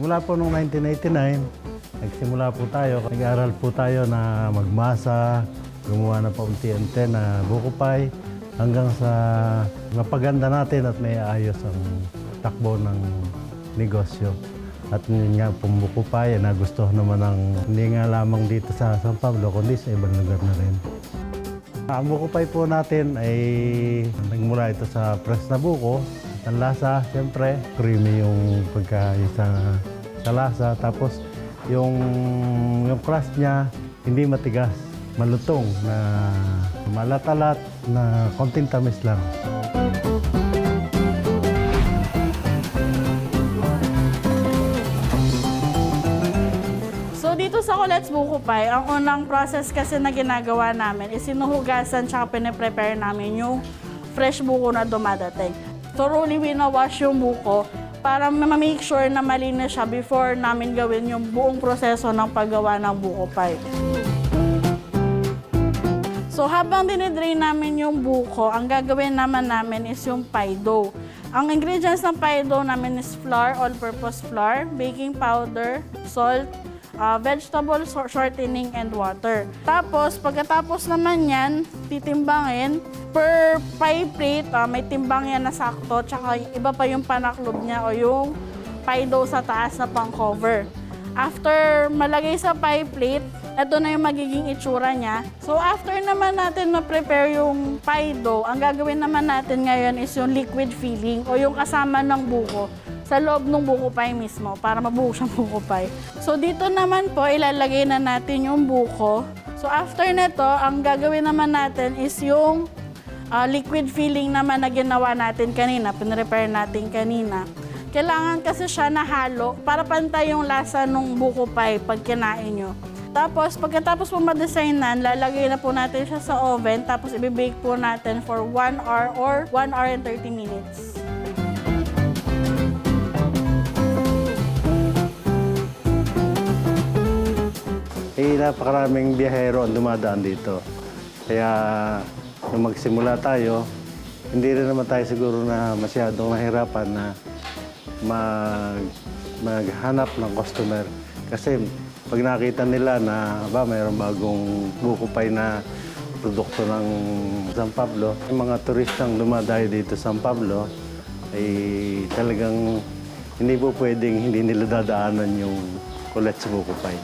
Simula po noong 1989, nagsimula po tayo. Nag-aaral po tayo na magmasa, gumawa na paunti-unti na buko pie, hanggang sa mapaganda natin at may ayos ang takbo ng negosyo. At yun nga pong buko pie, nagustuhan naman hindi nga lamang dito sa San Pablo, kundi sa ibang lugar na rin. Ang buko pie po natin ay nagmula ito sa fresh na buko. Ang lasa, siyempre, creamy yung pagkaisa sa lasa. Tapos yung crust niya, hindi matigas, malutong na malat-alat na konting tamis lang. So dito sa Colette's Buko Pie, ang unang process kasi na ginagawa namin is sinuhugasan tsaka piniprepare namin yung fresh buko na dumadating. Thoroughly winawash yung buko para ma-make sure na malinis siya before namin gawin yung buong proseso ng paggawa ng buko pie. So habang dinidrain namin yung buko, ang gagawin naman namin is yung pie dough. Ang ingredients ng pie dough namin is flour, all-purpose flour, baking powder, salt, vegetable shortening, and water. Tapos, pagkatapos naman yan, titimbangin. Per pie plate, may timbang yan na sakto, tsaka iba pa yung panaklob niya o yung pie dough sa taas na pang-cover. After malagay sa pie plate, ito na yung magiging itsura niya. So after naman natin ma-prepare yung pie dough, ang gagawin naman natin ngayon is yung liquid filling o yung kasama ng buko sa loob ng buko pie mismo para mabuo siyang buko pie. So dito naman po, ilalagay na natin yung buko. So after nito, ang gagawin naman natin is yung liquid filling naman na ginawa natin kanina, pinrepare natin kanina. Kailangan kasi siya nahalo para pantay yung lasa ng buko pie pag kinain nyo. Tapos, pagkatapos po ma-designan, lalagay na po natin siya sa oven, tapos i-bake po natin for 1 hour or 1 hour and 30 minutes. Napakaraming biyahero ang dumadaan dito. Kaya nung magsimula tayo, hindi rin naman tayo siguro na masyadong nahirapan na maghanap ng customer. Kasi pag nakita nila na mayroong bagong buko pie na produkto ng San Pablo, yung mga turistang dumadayo dito sa San Pablo ay talagang hindi po pwedeng hindi nila dadaanan yung Colette's Buko Pie.